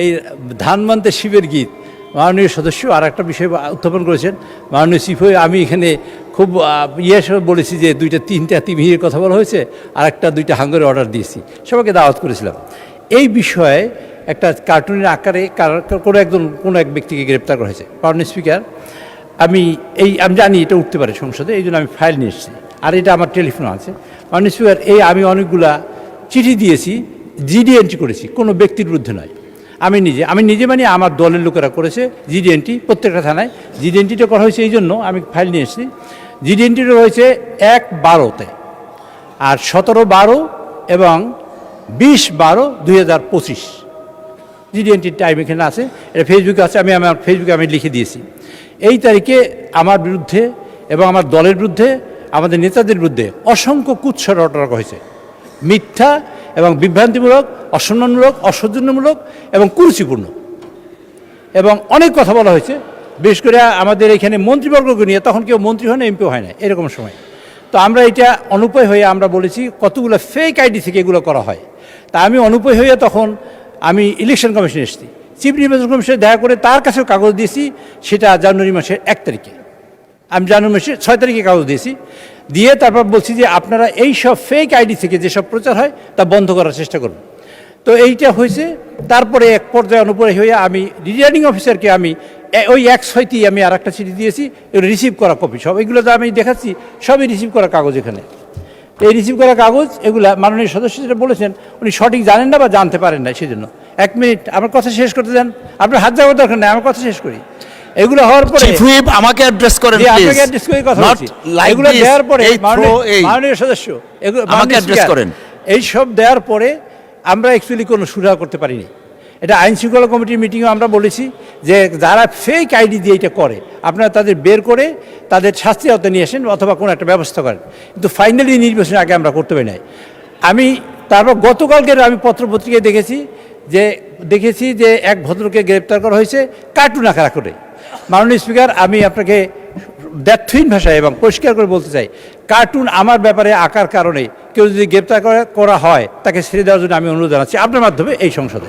এই ধানমন্তে শিবের গীত মাননীয় সদস্য আর একটা বিষয় উত্থাপন করেছেন। মাননীয় চিফ হয়ে আমি এখানে খুব হিসেবে বলেছি যে 2-3টা তিমির কথা বলা হয়েছে, আর একটা 2টা হাঙ্গারের অর্ডার দিয়েছি, সবাইকে দাওয়াত করেছিলাম। এই বিষয়ে একটা কার্টুনের আকারে কোনো এক ব্যক্তিকে গ্রেপ্তার করা হয়েছে। মাননীয় স্পিকার, আমি জানি এটা উঠতে পারে সংসদে, এই জন্য আমি ফাইল নিয়ে এসেছি, আর এটা আমার টেলিফোনে আছে। মাননীয় স্পিকার, আমি অনেকগুলা চিঠি দিয়েছি, জিডি এন্ট্রি করেছি, কোনো ব্যক্তির বিরুদ্ধে নয়। আমি নিজে মানে আমার দলের লোকেরা করেছে জিডি এন্ট্রি প্রত্যেকটা থানায়। জিডি এন্ট্রিটা করা হয়েছে এই জন্য আমি ফাইল নিয়ে এসেছি। জিডি এন্ট্রিটা রয়েছে 1/12-তে, আর 17/12 এবং 20/12-2025 জিডি এন্ট্রির টাইম এখানে আছে, এটা ফেসবুকে আছে, আমার ফেসবুকে আমি লিখে দিয়েছি। এই তারিখে আমার বিরুদ্ধে এবং আমার দলের বিরুদ্ধে, আমাদের নেতাদের বিরুদ্ধে অসংখ্য কুৎসা রটনা হয়েছে, মিথ্যা এবং বিভ্রান্তিমূলক, অসম্মানমূলক, অসৌজন্যমূলক এবং কুরুচিপূর্ণ, এবং অনেক কথা বলা হয়েছে। বিশেষ করে আমাদের এখানে মন্ত্রীবর্গকে নিয়ে, তখন কেউ মন্ত্রী হয় না, এমপিও হয় না, এরকম সময়। তো আমরা এটা অনুপায় হয়ে আমরা বলেছি কতগুলো ফেক আইডি থেকে এগুলো করা হয়। তা আমি অনুপায় হয়ে তখন আমি ইলেকশন কমিশনে এসেছি, চিফ নির্বাচন কমিশনে দেখা করে তার কাছেও কাগজ দিয়েছি। সেটা জানুয়ারি মাসের 1 তারিখে, আমি জানুয়ারি মাসের 6 তারিখে কাগজ দিয়েছি, দিয়ে তারপর বলছি যে আপনারা এই সব ফেক আইডি থেকে যেসব প্রচার হয় তা বন্ধ করার চেষ্টা করুন। তো এইটা হয়েছে। তারপরে এক পর্যায়ে অনুপরে হয়ে আমি রিটার্নিং অফিসারকে আমি ওই 1/6 আমি আর একটা চিঠি দিয়েছি, এগুলো রিসিভ করা কপি সব, এগুলো তো আমি দেখাচ্ছি, সবই রিসিভ করা কাগজ। এখানে এই রিসিভ করা কাগজ, এগুলা মাননীয় সদস্য যেটা বলেছেন উনি সঠিক জানেন না বা জানতে পারেন না, সেই জন্য 1 মিনিট আমার কথা শেষ করতে দেন। আপনার হাত যাওয়ার দরকার নেই, আমার কথা শেষ করি। এগুলো হওয়ার পরে চিফ হুইপ আমাকে অ্যাড্রেস করেন প্লিজ, আপনাকে অ্যাড্রেস করে কথা বলছি। এগুলো দেওয়ার পরে মাননীয় সদস্য এগুলো আমাকে অ্যাড্রেস করেন। এই সব দেওয়ার পরে আমরা অ্যাকচুয়ালি কোনো সুরাহা করতে পারিনি। এটা আইন শৃঙ্খলা কমিটির মিটিংয়েও আমরা বলেছি যে যারা ফেক আইডি দিয়ে এটা করে আপনারা তাদের বের করে তাদের শাস্তি আওতায় নিয়ে আসেন অথবা কোনো একটা ব্যবস্থা করেন, কিন্তু ফাইনালি নির্বাচনের আগে আমরা করতে পারি নাই। আমি তারপর গতকালকের আমি পত্রপত্রিকায় দেখেছি যে এক ভদ্রকে গ্রেপ্তার করা হয়েছে কার্টুন আকার করে। মাননীয় স্পিকার, আমি আপনাকে দ্ব্যর্থহীন ভাষায় এবং পরিষ্কার করে বলতে চাই, কার্টুন আমার ব্যাপারে আঁকার কারণে কেউ যদি গ্রেপ্তার করা হয় তাকে ছেড়ে দেওয়ার জন্য আমি অনুরোধ জানাচ্ছি আপনার মাধ্যমে এই সংসদে।